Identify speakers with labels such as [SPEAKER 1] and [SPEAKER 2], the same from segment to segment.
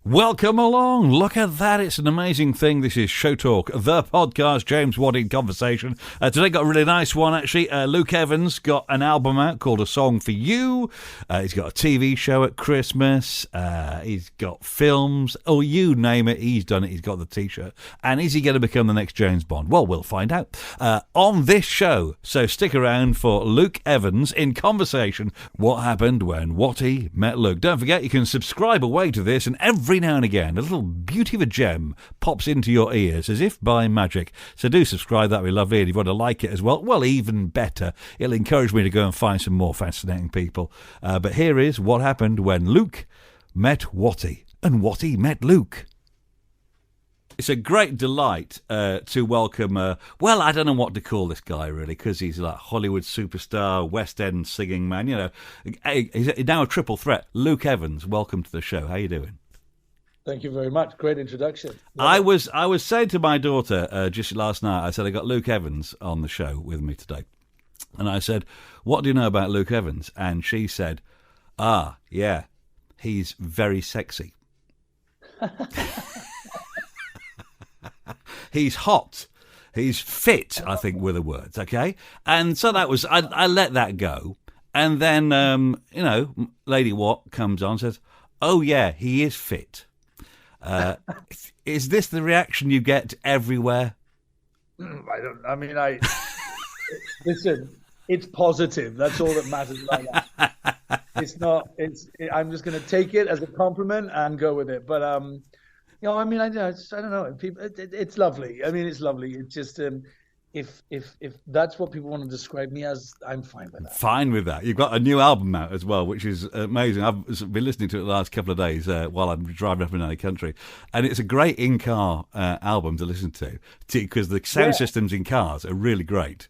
[SPEAKER 1] Welcome along. Look at that. It's an amazing thing. This is ShowTALK, the podcast, James Wadding Conversation. Today got a really nice one, actually. Luke Evans got an album out called A Song for You. He's got a TV show at Christmas. He's got films. Oh, you name it, he's done it. He's got the T-shirt. And is he going to become the next James Bond? Well, we'll find out on this show. So stick around for Luke Evans in conversation. What happened when Watty met Luke? Don't forget, you can subscribe away to this, and every now and again, a little beauty of a gem pops into your ears as if by magic. So do subscribe, that'd be lovely. And if you want to like it as well, even better. It'll encourage me to go and find some more fascinating people. But here is what happened when Luke met Watty and Watty met Luke. It's a great delight to welcome, I don't know what to call this guy, really, because he's like Hollywood superstar, West End singing man, he's now a triple threat. Luke Evans, welcome to the show. How you doing?
[SPEAKER 2] Thank you very much. Great introduction.
[SPEAKER 1] I was saying to my daughter just last night, I said, I got Luke Evans on the show with me today. And I said, what do you know about Luke Evans? And she said, yeah, he's very sexy. He's hot. He's fit, I think were the words, okay? And so that was, I let that go. And then, Lady Watt comes on and says, oh, yeah, he is fit. Is this the reaction you get everywhere?
[SPEAKER 2] Listen, it's positive. That's all that matters right now. I'm just going to take it as a compliment and go with it. But, I don't know. It's lovely. It's lovely. It's just, if that's what people want to describe me as, I'm fine with that.
[SPEAKER 1] Fine with that. You've got a new album out as well, which is amazing. I've been listening to it the last couple of days while I'm driving up and down the country, and it's a great in-car album to listen to because the sound systems in cars are really great,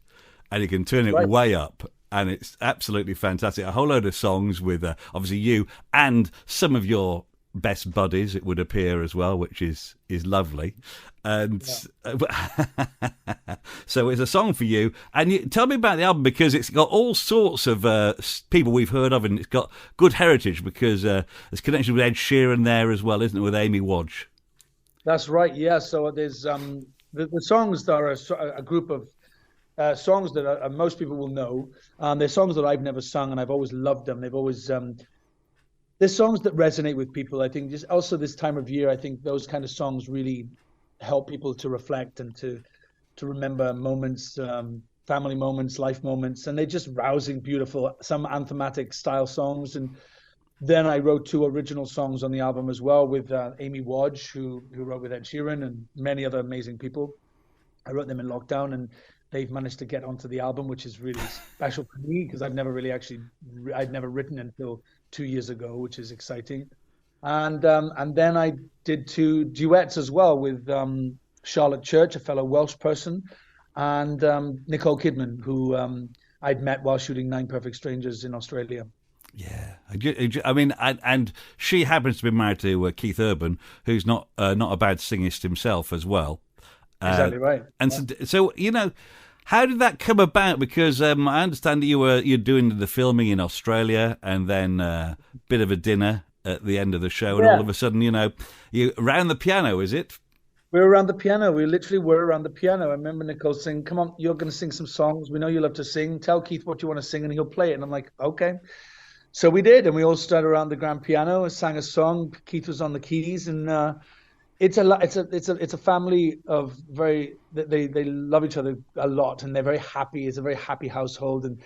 [SPEAKER 1] and you can turn it way up, and it's absolutely fantastic. A whole load of songs with obviously you and some of your best buddies, it would appear as well, which is lovely. And so it's a song for you. And tell me about the album, because it's got all sorts of people we've heard of, and it's got good heritage because there's connection with Ed Sheeran there as well, isn't it, with Amy Wadge?
[SPEAKER 2] That's right, yeah. So there's the songs are a group of songs that most people will know. They're songs that I've never sung, and I've always loved them. They've always... There's songs that resonate with people. I think just also this time of year, I think those kind of songs really help people to reflect and to remember moments, family moments, life moments, and they're just rousing, beautiful, some anthematic style songs. And then I wrote 2 original songs on the album as well with Amy Wadge, who wrote with Ed Sheeran and many other amazing people. I wrote them in lockdown, and they've managed to get onto the album, which is really special for me because I'd never written until 2 years ago, which is exciting. And then I did 2 duets as well with Charlotte Church, a fellow Welsh person, and Nicole Kidman, who I'd met while shooting 9 Perfect Strangers in Australia.
[SPEAKER 1] Yeah, and she happens to be married to Keith Urban, who's not a bad singist himself as well.
[SPEAKER 2] Exactly right.
[SPEAKER 1] And so how did that come about? Because I understand that you're doing the filming in Australia, and then a bit of a dinner at the end of the show, and all of a sudden, you around the piano, is it?
[SPEAKER 2] We're around the piano. We literally were around the piano. I remember Nicole saying, "Come on, you're going to sing some songs. We know you love to sing. Tell Keith what you want to sing, and he'll play it." And I'm like, "Okay." So we did, and we all stood around the grand piano and sang a song. Keith was on the keys, and it's a family of they love each other a lot, and they're very happy. It's a very happy household, and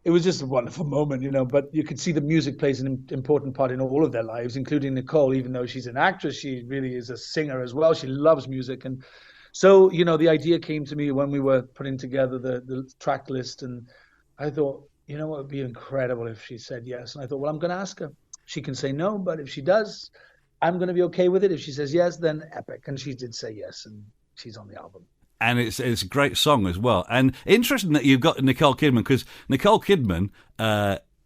[SPEAKER 2] it was just a wonderful moment, But you could see the music plays an important part in all of their lives, including Nicole. Even though she's an actress, she really is a singer as well. She loves music, and so the idea came to me when we were putting together the track list, and I thought, it would be incredible if she said yes. And I thought, well, I'm going to ask her. She can say no, but if she does, I'm going to be okay with it. If she says yes, then epic. And she did say yes, and she's on the album.
[SPEAKER 1] And it's a great song as well. And interesting that you've got Nicole Kidman, because Nicole Kidman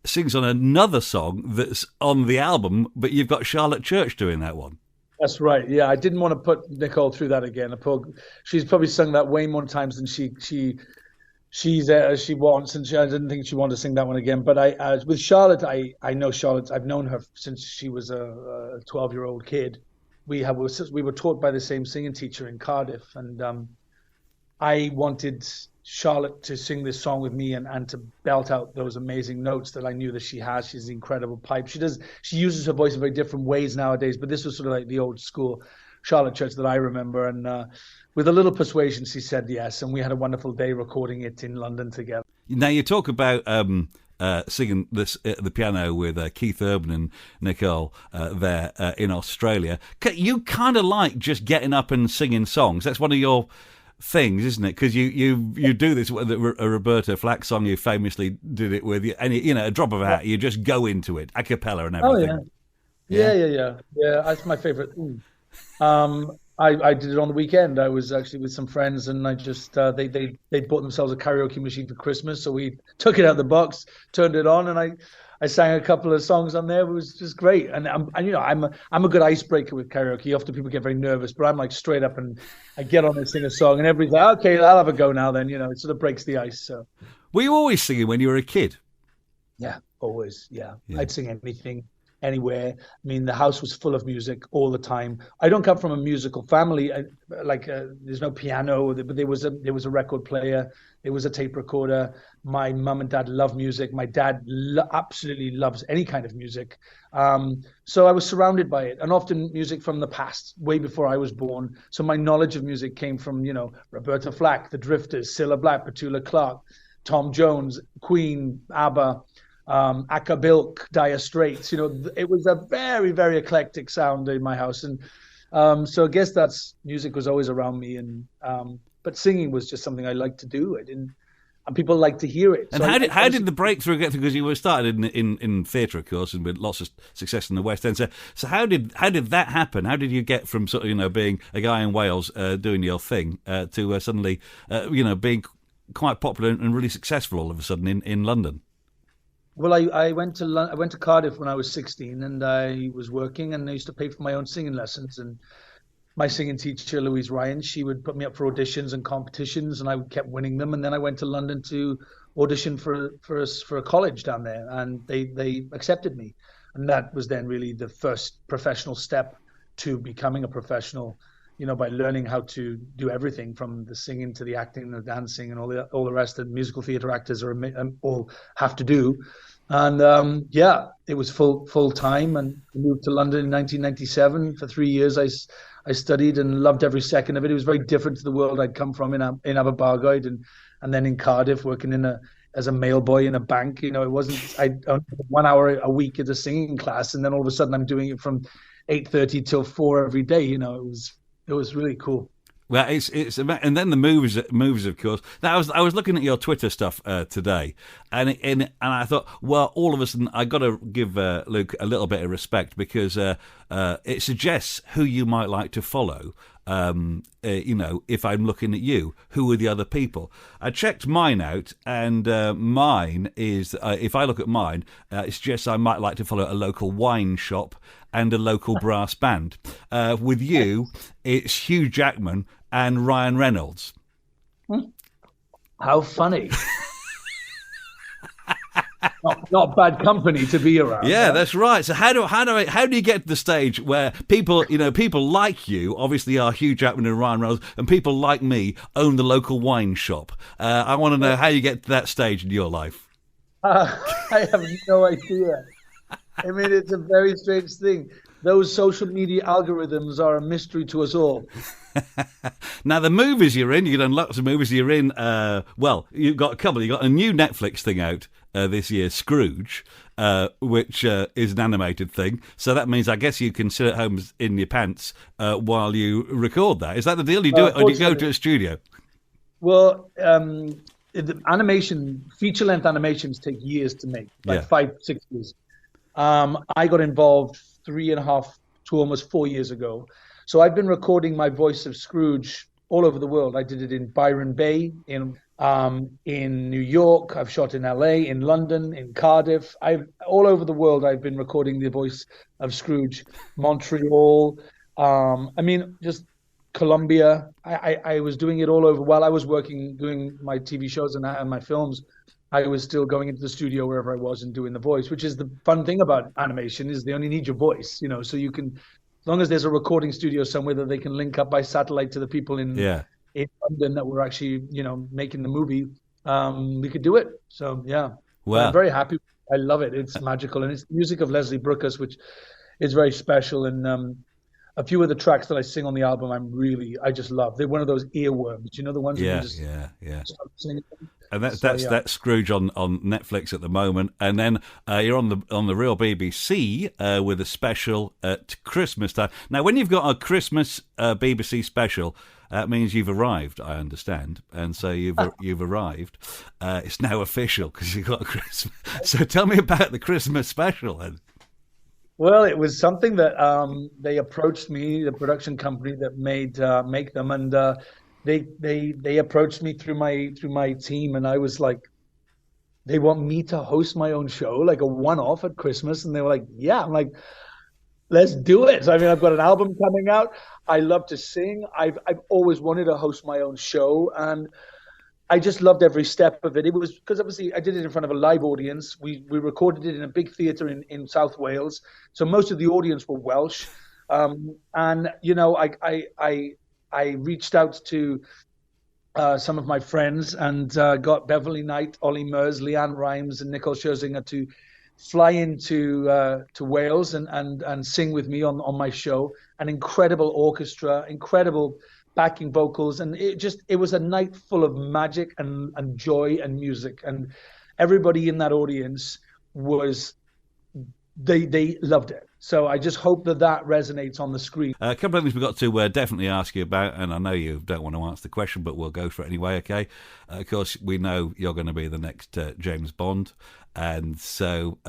[SPEAKER 1] sings on another song that's on the album, but you've got Charlotte Church doing that one.
[SPEAKER 2] That's right. Yeah, I didn't want to put Nicole through that again. She's probably sung that way more times than she wants, and I didn't think she wanted to sing that one again. But with Charlotte, I know Charlotte. I've known her since she was a 12-year-old kid, we were taught by the same singing teacher in Cardiff, and I wanted Charlotte to sing this song with me and to belt out those amazing notes that I knew that she has. She's an incredible pipe. She uses her voice in very different ways nowadays, but this was sort of like the old school Charlotte Church that I remember. And with a little persuasion, she said yes, and we had a wonderful day recording it in London together.
[SPEAKER 1] Now, you talk about singing this at the piano with Keith Urban and Nicole there in Australia. You kind of like just getting up and singing songs. That's one of your things, isn't it? Because you do this with a Roberta Flack song. You famously did it with, and a drop of a hat, you just go into it, a cappella and everything.
[SPEAKER 2] Oh yeah. That's my favorite thing. I did it on the weekend. I was actually with some friends, and I just they bought themselves a karaoke machine for Christmas, so we took it out of the box, turned it on, and I sang a couple of songs on there. It was just great. And I'm a good icebreaker with karaoke. Often people get very nervous, but I'm like straight up, and I get on and sing a song, and everybody's like, okay, I'll have a go now. Then it sort of breaks the ice. So,
[SPEAKER 1] were you always singing when you were a kid?
[SPEAKER 2] Yeah, always. Yeah. I'd sing anything, anywhere. I mean, the house was full of music all the time. I don't come from a musical family. There's no piano, but there was a record player. There was a tape recorder. My mum and dad love music. My dad absolutely loves any kind of music. So I was surrounded by it, and often music from the past, way before I was born. So my knowledge of music came from, Roberta Flack, The Drifters, Cilla Black, Petula Clark, Tom Jones, Queen, ABBA, Akka Bilk, Dire Straits. It was a very, very eclectic sound in my house, and so I guess music was always around me, and but singing was just something I liked to do. And people like to hear it.
[SPEAKER 1] And so how did the breakthrough get through? Because you were started in theatre, of course, and with lots of success in the West End. So how did that happen? How did you get from sort of being a guy in Wales doing your thing to suddenly being quite popular and really successful all of a sudden in London?
[SPEAKER 2] Well, I went to Cardiff when I was 16, and I was working, and I used to pay for my own singing lessons. And my singing teacher, Louise Ryan, she would put me up for auditions and competitions, and I kept winning them. And then I went to London to audition for a college down there, and they accepted me. And that was then really the first professional step to becoming a professional, by learning how to do everything from the singing to the acting and the dancing and all the rest that musical theatre actors all have to do. And it was full time, and I moved to London in 1997. For 3 years, I studied and loved every second of it. It was very different to the world I'd come from in Aberbargoed and then in Cardiff, working as a mail boy in a bank. It wasn't, I only had 1 hour a week at a singing class, and then all of a sudden I'm doing it from 8:30 till 4 every day. It was really cool.
[SPEAKER 1] Well, it's and then the moves, of course. Now, I was looking at your Twitter stuff today, and I thought, well, all of a sudden, I got to give Luke a little bit of respect, because it suggests who you might like to follow. If I'm looking at you, who are the other people? I checked mine out, and mine is, if I look at mine, it suggests I might like to follow a local wine shop and a local brass band. With you, it's Hugh Jackman and Ryan Reynolds.
[SPEAKER 2] How funny. Not bad company to be around.
[SPEAKER 1] Yeah, right? That's right. So how do you get to the stage where people like you obviously are Hugh Jackman and Ryan Reynolds, and people like me own the local wine shop? I want to know how you get to that stage in your life.
[SPEAKER 2] I have no idea. I mean, it's a very strange thing. Those social media algorithms are a mystery to us all.
[SPEAKER 1] Now, the movies you're in, you've done lots of movies. You're in, you've got a couple. You've got a new Netflix thing out this year, Scrooge, which is an animated thing. So that means, I guess, you can sit at home in your pants while you record that. Is that the deal? You do it, or do you go to a studio?
[SPEAKER 2] Well, feature-length animations take years to make, 5-6 years. I got involved 3.5 to almost 4 years ago. So I've been recording my voice of Scrooge all over the world. I did it in Byron Bay, in New York. I've shot in LA, in London, in Cardiff. All over the world. I've been recording the voice of Scrooge. Montreal. Just Colombia. I was doing it all over while I was working, doing my TV shows and my films. I was still going into the studio wherever I was and doing the voice, which is the fun thing about animation, is they only need your voice, so you can as long as there's a recording studio somewhere that they can link up by satellite to the people in London that were actually, making the movie, we could do it. So yeah, well, I'm very happy. I love it. It's magical, and it's the music of Leslie Brookus, which is very special. And a few of the tracks that I sing on the album, I just love. They're one of those earworms, the ones that you just start singing.
[SPEAKER 1] And that's Scrooge on Netflix at the moment, and then you're on the Real BBC with a special at Christmas time. Now, when you've got a Christmas BBC special, that means you've arrived, I understand, and so you've arrived. It's now official because you've got a Christmas. So tell me about the Christmas special then.
[SPEAKER 2] Well, it was something that they approached me, the production company that make them, and they approached me through my team, and I was like, they want me to host my own show, like a one-off at Christmas, and they were like, yeah. I'm like, let's do it. So, I've got an album coming out. I love to sing. I've always wanted to host my own show, and I just loved every step of it. It was because obviously I did it in front of a live audience. We recorded it in a big theatre in South Wales, so most of the audience were Welsh, and I reached out to some of my friends and got Beverly Knight, Ollie Murs, Leanne Rimes, and Nicole Scherzinger to fly into to Wales and sing with me on my show. An incredible orchestra, incredible backing vocals, and it was a night full of magic and joy and music, and everybody in that audience they loved it. So I just hope that resonates on the screen.
[SPEAKER 1] A couple of things we've got to definitely ask you about, and I know you don't want to answer the question, but we'll go for it anyway, okay? Of course, we know you're going to be the next James Bond, and so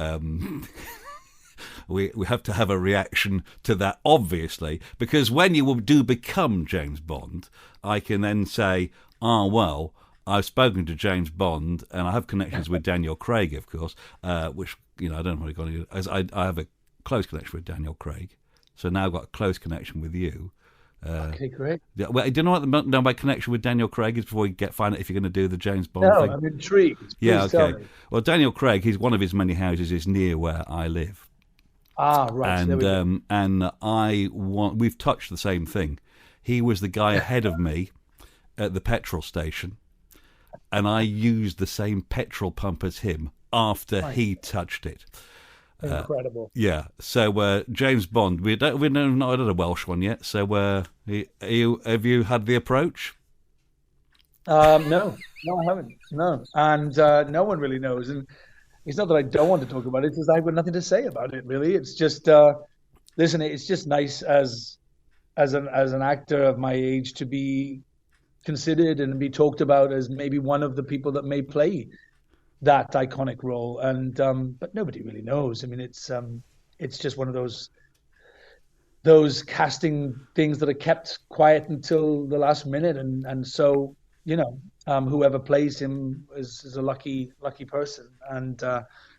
[SPEAKER 1] we have to have a reaction to that, obviously, because when you do become James Bond, I can then say, well, I've spoken to James Bond, and I have connections with Daniel Craig, of course, which, I don't know what you're going to do. As I have a close connection with Daniel Craig, so now I've got a close connection with you.
[SPEAKER 2] Okay, great.
[SPEAKER 1] Yeah, well, do you know what my connection with Daniel Craig is before you find out if you're going to do the James Bond thing?
[SPEAKER 2] No, I'm intrigued.
[SPEAKER 1] Please okay. Well, Daniel Craig, one of his many houses is near where I live.
[SPEAKER 2] Ah, right.
[SPEAKER 1] And we've touched the same thing. He was the guy ahead of me at the petrol station, and I used the same petrol pump as him after he touched it.
[SPEAKER 2] Incredible.
[SPEAKER 1] Yeah. So James Bond, we've not had a Welsh one yet. So have you had the approach?
[SPEAKER 2] No, I haven't. No, and no one really knows. And it's not that I don't want to talk about it; it's just I've got nothing to say about it. Really, it's just listen. It's just nice as an actor of my age to be considered and be talked about as maybe one of the people that may play that iconic role, and but nobody really knows. It's just one of those casting things that are kept quiet until the last minute, and so whoever plays him is a lucky person, and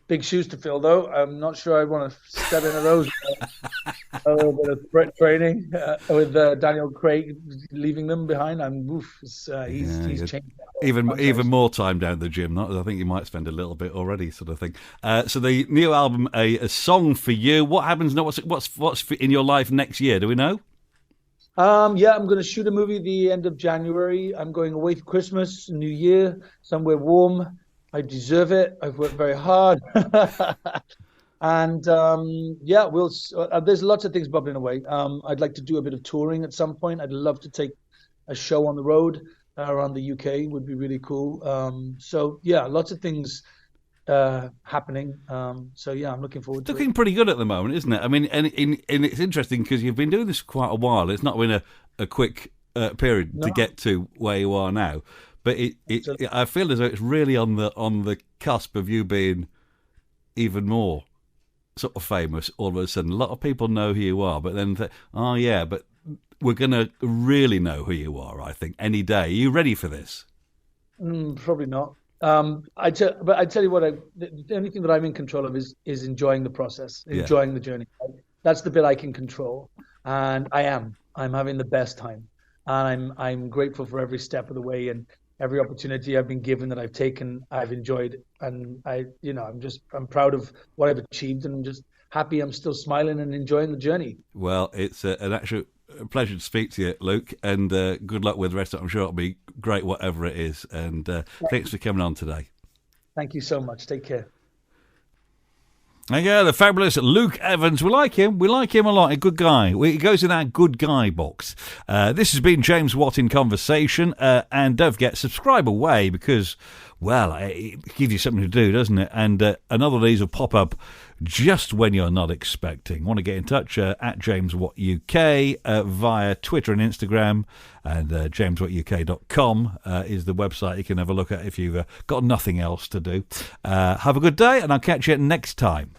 [SPEAKER 2] big shoes to fill, though. I'm not sure I want to step into those. A little bit of training with Daniel Craig leaving them behind. He's changed.
[SPEAKER 1] Even more time down the gym. I think you might spend a little bit already, sort of thing. So the new album, a song for you. What happens now? What's in your life next year? Do we know?
[SPEAKER 2] I'm going to shoot a movie the end of January. I'm going away for Christmas, New Year, somewhere warm. I deserve it. I've worked very hard. And there's lots of things bubbling away. I'd like to do a bit of touring at some point. I'd love to take a show on the road around the UK. Would be really cool. Lots of things happening. I'm looking forward to it.
[SPEAKER 1] Looking pretty good at the moment, isn't it? I mean, and it's interesting because you've been doing this for quite a while. It's not been a quick period to get to where you are now. But I feel as though it's really on the cusp of you being even more sort of famous all of a sudden. A lot of people know who you are, but then but we're going to really know who you are, I think, any day. Are you ready for this?
[SPEAKER 2] Probably not. I tell you what, the only thing that I'm in control of is enjoying the process, enjoying the journey. That's the bit I can control, and I'm having the best time, and I'm grateful for every step of the way, and every opportunity I've been given that I've taken, I've enjoyed, and I'm proud of what I've achieved, and just happy I'm still smiling and enjoying the journey.
[SPEAKER 1] Well, it's an actual pleasure to speak to you, Luke, and good luck with the rest of it. I'm sure it'll be great, whatever it is. And thanks for coming on today.
[SPEAKER 2] Thank you so much. Take care.
[SPEAKER 1] And yeah, the fabulous Luke Evans. We like him. We like him a lot. A good guy. He goes in our good guy box. This has been James Watt in Conversation. And don't forget, subscribe away because, well, it gives you something to do, doesn't it? And another of these will pop up just when you're not expecting. Want to get in touch at James Watt UK via Twitter and Instagram. And jameswattuk.com is the website you can have a look at if you've got nothing else to do. Have a good day, and I'll catch you next time.